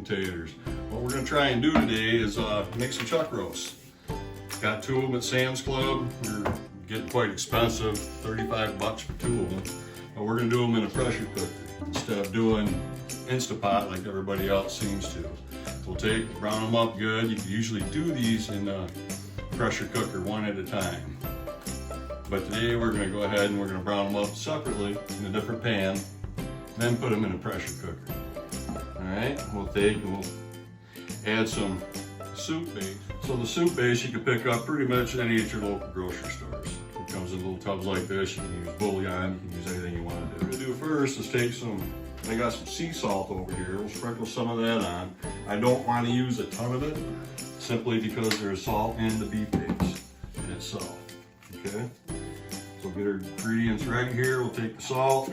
taters. What we're gonna try and do today is make some chuck roasts. Got 2 of them at Sam's Club. They're getting quite expensive, 35 bucks for 2 of them. But we're gonna do them in a pressure cooker instead of doing Instapot like everybody else seems to. We'll brown them up good. You can usually do these in a pressure cooker one at a time. But today we're gonna go ahead and we're gonna brown them up separately in a different pan, then put them in a pressure cooker. All right, we'll add some soup base. So the soup base you can pick up pretty much any at your local grocery stores. It comes in little tubs like this. You can use bouillon, you can use anything you want to do. What we're gonna do first is take I got some sea salt over here. We'll sprinkle some of that on. I don't want to use a ton of it, simply because there's salt in the beef base in itself. Okay, so get our ingredients right here. We'll take the salt,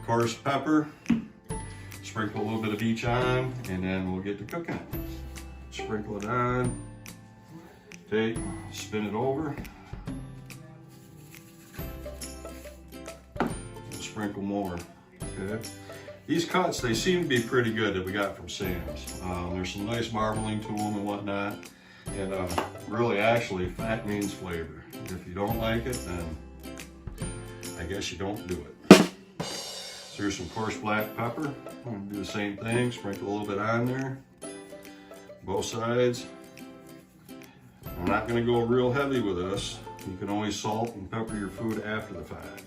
coarse pepper, sprinkle a little bit of each on, and then we'll get to cooking it. Sprinkle it on, spin it over, sprinkle more. Okay, these cuts, they seem to be pretty good that we got from Sam's. There's some nice marbling to them and whatnot, and really actually fat means flavor. If you don't like it, then I guess you don't do it. So here's some coarse black pepper. I'm gonna do the same thing, sprinkle a little bit on there, both sides. I'm not gonna go real heavy with this. You can always salt and pepper your food after the fact.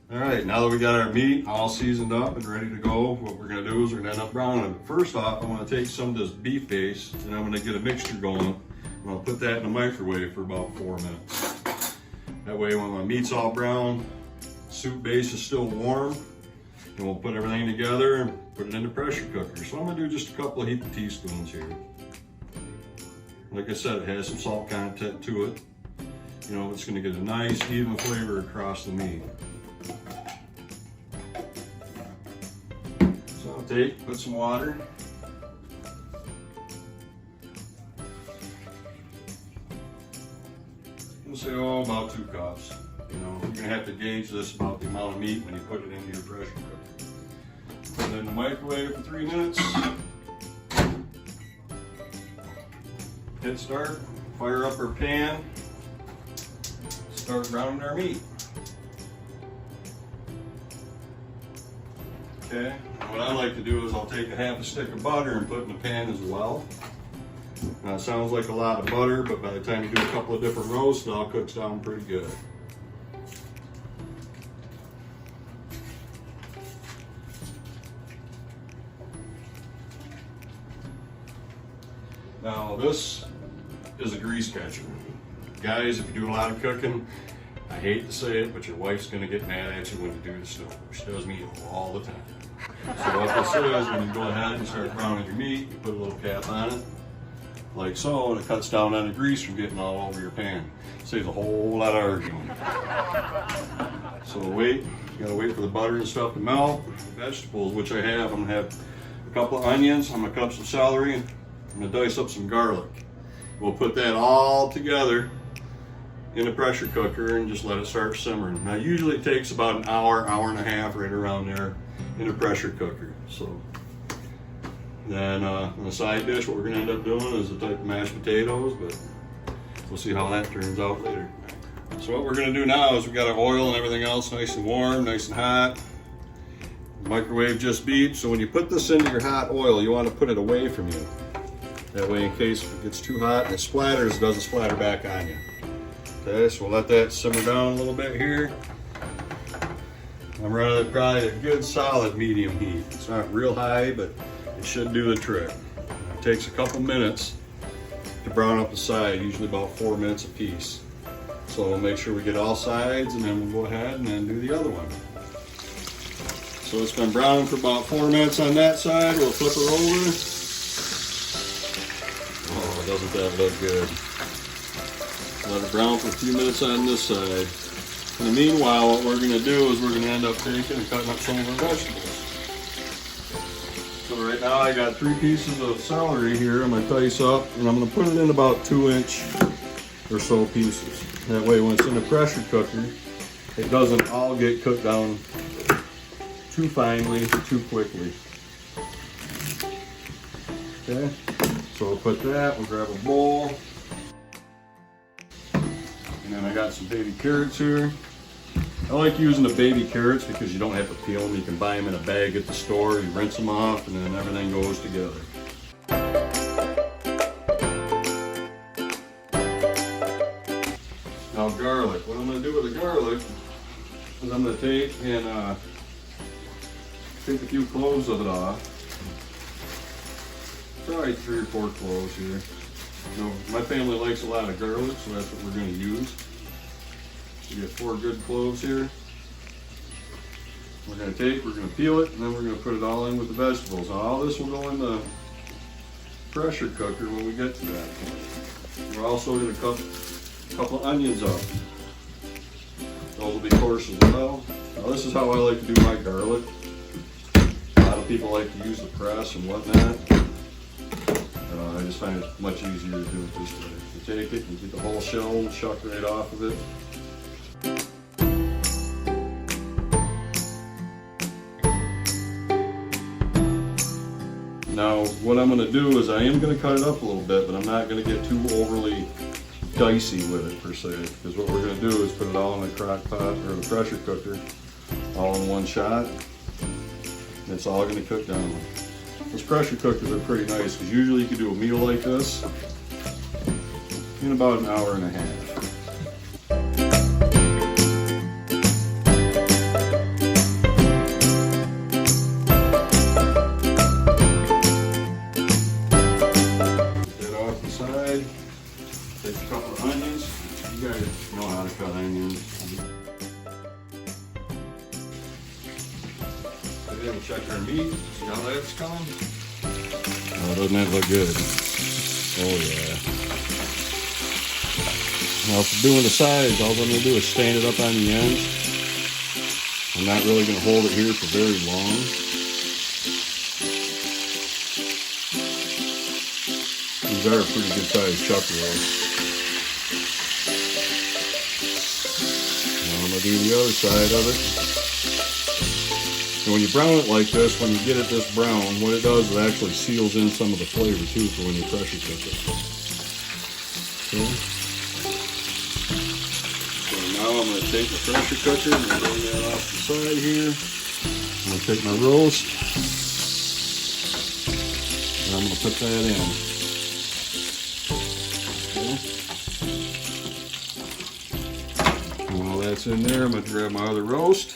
All right, now that we got our meat all seasoned up and ready to go, what we're gonna do is we're gonna end up browning it. First off, I'm gonna take some of this beef base and I'm gonna get a mixture going. I'm gonna put that in the microwave for about 4 minutes. That way when my meat's all brown, soup base is still warm, and we'll put everything together and put it in the pressure cooker. So I'm gonna do just a couple of heaping teaspoons here. Like I said, it has some salt content to it. You know, it's gonna get a nice even flavor across the meat. So I'll put some water. We'll say, about 2 cups. You know, you're gonna have to gauge this about the amount of meat when you put it into your pressure cooker. Put it in the microwave for 3 minutes. Hit start, fire up our pan, start browning our meat. Okay, and what I like to do is I'll take a half a stick of butter and put in the pan as well. Now it sounds like a lot of butter, but by the time you do a couple of different roasts, it all cooks down pretty good. Now this is a grease catcher. Guys, if you do a lot of cooking, I hate to say it, but your wife's gonna get mad at you when you do the stove. She does me all the time. So what this is, when you go ahead and start browning your meat, you put a little cap on it, like so, and it cuts down on the grease from getting all over your pan. Saves a whole lot of arguing. So you gotta wait for the butter and stuff to melt. Vegetables, which I have, I'm gonna have a couple of onions, I'm gonna cut up some celery, and I'm gonna dice up some garlic. We'll put that all together in a pressure cooker and just let it start simmering. Now usually it takes about an hour, hour and a half, right around there in a pressure cooker. So then on the side dish, what we're gonna end up doing is a type of mashed potatoes, but we'll see how that turns out later. So what we're gonna do now is we got our oil and everything else nice and warm, nice and hot. The microwave just beeped, so when you put this into your hot oil, you wanna put it away from you. That way, in case it gets too hot and it splatters, it doesn't splatter back on you. Okay, so we'll let that simmer down a little bit here. I'm running at probably a good solid medium heat. It's not real high, but it should do the trick. It takes a couple minutes to brown up the side, usually about 4 minutes a piece. So we'll make sure we get all sides, and then we'll go ahead and then do the other one. So it's been browning for about 4 minutes on that side. We'll flip her over. Oh, doesn't that look good? Let it brown for a few minutes on this side. In the meanwhile, what we're going to do is we're going to end up taking and cutting up some of our vegetables. So right now I got 3 pieces of celery here. I'm going to dice up, and I'm going to put it in about 2-inch or so pieces. That way when it's in the pressure cooker, it doesn't all get cooked down too finely, too quickly. Okay, so we'll put that, we'll grab a bowl. And then I got some baby carrots here. I like using the baby carrots because you don't have to peel them. You can buy them in a bag at the store, you rinse them off, and then everything goes together. Now garlic, what I'm going to do with the garlic is I'm going to take and take a few cloves of it off. Probably 3 or 4 cloves here. You know, my family likes a lot of garlic, so that's what we're going to use. We get 4 good cloves here. We're going to peel it, and then we're going to put it all in with the vegetables. Now all this will go in the pressure cooker when we get to that point. We're also going to cut a couple onions up. Those will be coarse as well. Now this is how I like to do my garlic. A lot of people like to use the press and whatnot. I just find it much easier to do it this way. You take it, you get the whole shell and shuck right off of it. Now what I'm going to do is I am going to cut it up a little bit, but I'm not going to get too overly dicey with it per se, because what we're going to do is put it all in the crock pot or the pressure cooker all in one shot, and it's all going to cook down. Those pressure cookers are pretty nice because usually you can do a meal like this in about an hour and a half. Get that off the side. Take a couple of onions. You guys know how to cut onions. We'll check our meat, see how that's coming. Oh, doesn't that look good? Oh yeah. Now for doing the sides, all I'm going to do is stand it up on the ends. I'm not really going to hold it here for very long. These are a pretty good sized chuck rolls. Now I'm going to do the other side of it. And when you brown it like this, when you get it this brown, what it does is it actually seals in some of the flavor too for when you pressure cook it. Okay. So now I'm going to take the pressure cooker and bring that off the side here. I'm going to take my roast and I'm going to put that in. Okay. And while that's in there, I'm going to grab my other roast.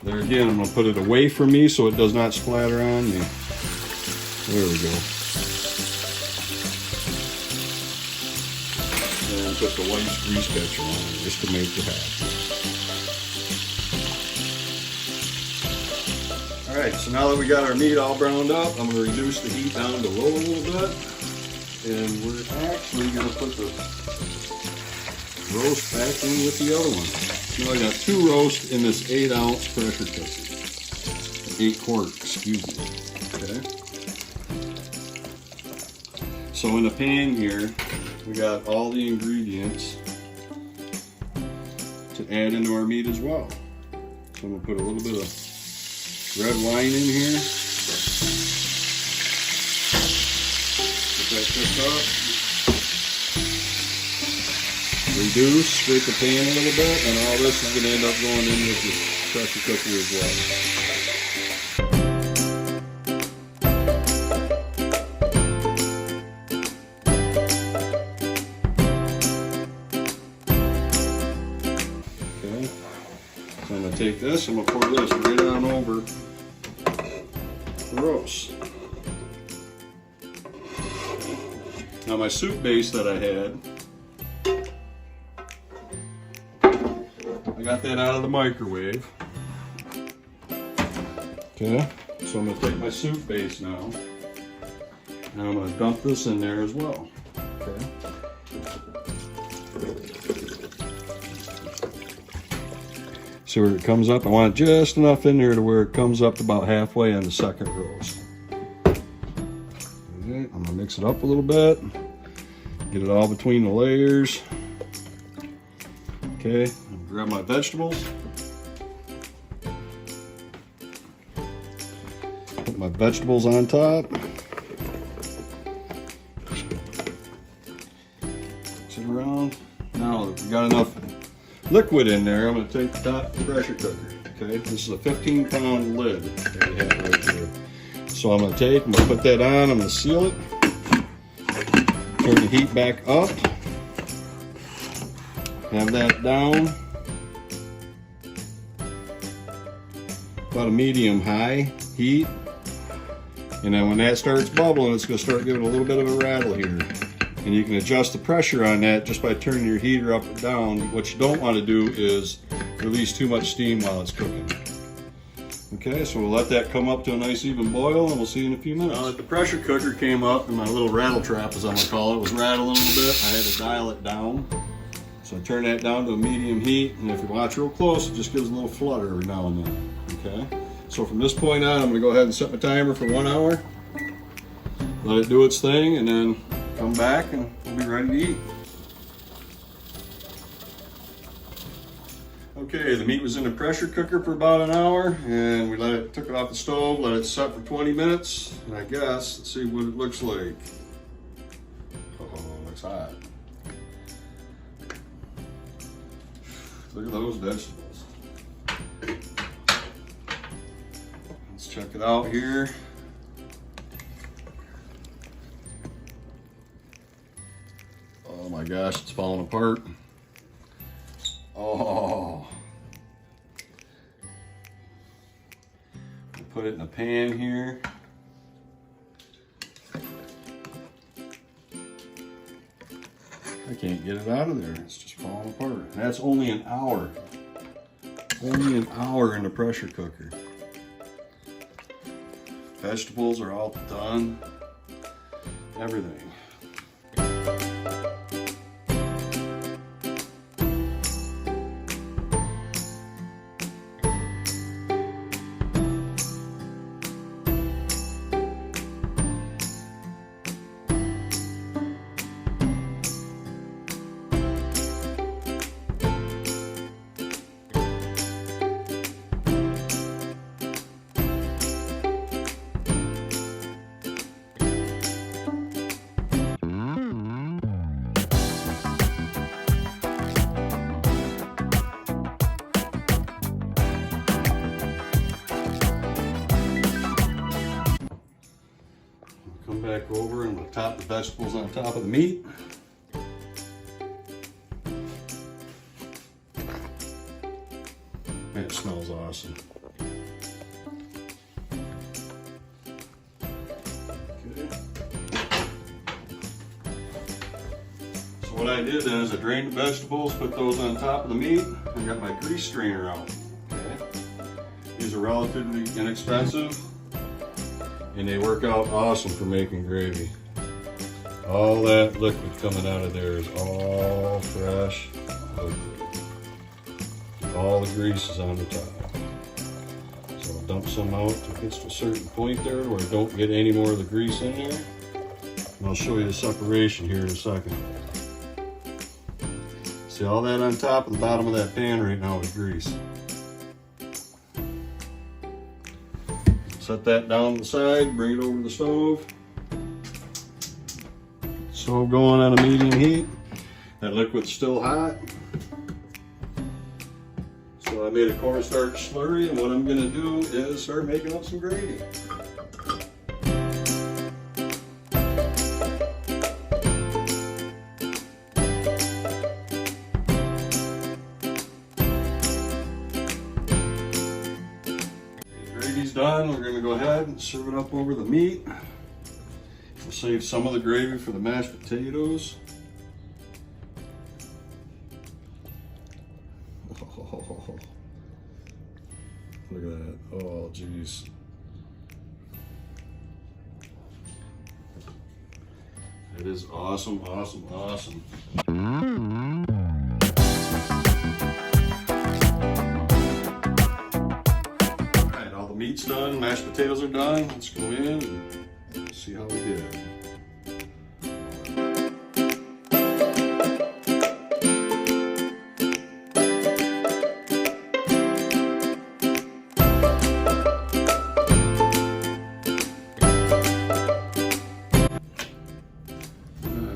There again, I'm going to put it away from me so it does not splatter on me. There we go. And put the white grease catcher on it just to make it happen. Alright, so now that we got our meat all browned up, I'm going to reduce the heat down to low a little bit. And we're actually going to put the roast back in with the other one. So I got 2 roasts in this 8-ounce pressure cooker. 8 quart, excuse me. Okay. So in the pan here, we got all the ingredients to add into our meat as well. So I'm going to put a little bit of red wine in here. Get that cooked up. Reduce, scrape the pan a little bit, and all this is going to end up going in with the pressure cooker as well. Okay, so I'm going to take this, I'm going to pour this right on over the roast. Now my soup base that I had, I got that out of the microwave. Okay, so I'm going to take my soup base now, and I'm going to dump this in there as well. Okay. See where it comes up? I want it just enough in there to where it comes up about halfway on the second roast. Okay, I'm going to mix it up a little bit, get it all between the layers. Okay, grab my vegetables. my vegetables on top. Mix it around. Now that we've got enough liquid in there, I'm going to take the top of the pressure cooker. Okay, this is a 15-pound lid that we have right here. So I'm going to put that on, I'm going to seal it. Turn the heat back up. Have that down. About a medium-high heat. And then when that starts bubbling, it's going to start giving a little bit of a rattle here. And you can adjust the pressure on that just by turning your heater up or down. What you don't want to do is release too much steam while it's cooking. Okay, so we'll let that come up to a nice even boil, and we'll see you in a few minutes. Now that the pressure cooker came up, and my little rattle trap, as I'm going to call it, was rattling a little bit, I had to dial it down. So I turn that down to a medium heat, and if you watch real close, it just gives a little flutter every now and then. Okay, so from this point on, I'm going to go ahead and set my timer for 1 hour. Let it do its thing, and then come back, and we'll be ready to eat. Okay, the meat was in the pressure cooker for about an hour, and we took it off the stove, let it set for 20 minutes, and I guess, let's see what it looks like. Oh, it looks hot. Look at those vegetables. Let's check it out here. Oh my gosh, it's falling apart. Oh. Put it in a pan here. I can't get it out of there. It's just falling apart. And that's only an hour. Only an hour in the pressure cooker. Vegetables are all done. Everything. Come back over and we'll top the vegetables on top of the meat. Man, it smells awesome. Okay. So what I did then is I drained the vegetables, put those on top of the meat, and got my grease strainer out. Okay. These are relatively inexpensive, and they work out awesome for making gravy. All that liquid coming out of there is all fresh liquid. All the grease is on the top. So I'll dump some out till it gets to a certain point there where I don't get any more of the grease in there. And I'll show you the separation here in a second. See all that on top of the bottom of that pan right now is grease. Set that down to the side, bring it over to the stove. Stove going on a medium heat. That liquid's still hot. So I made a cornstarch slurry, and what I'm gonna do is start making up some gravy. Gravy's done. We're going to go ahead and serve it up over the meat. We'll save some of the gravy for the mashed potatoes. Oh, look at that. Oh, geez. It is awesome, awesome, awesome. Meat's done, mashed potatoes are done. Let's go in and see how we did.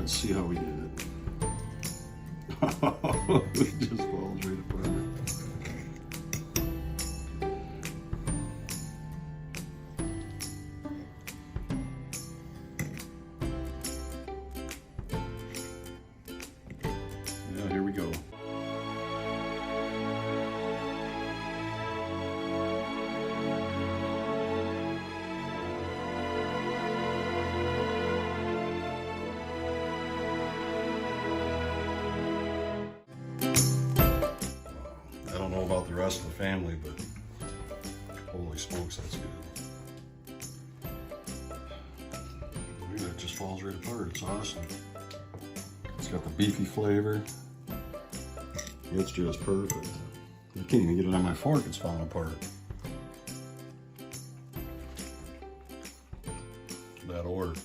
Let's see how we did it. Oh, it just falls right apart. Yeah, here we go. I don't know about the rest of the family, but holy smokes, that's good. Look at that, it just falls right apart. It's awesome. It's got the beefy flavor. It's just perfect. I can't even get it on my fork, it's falling apart. That'll work.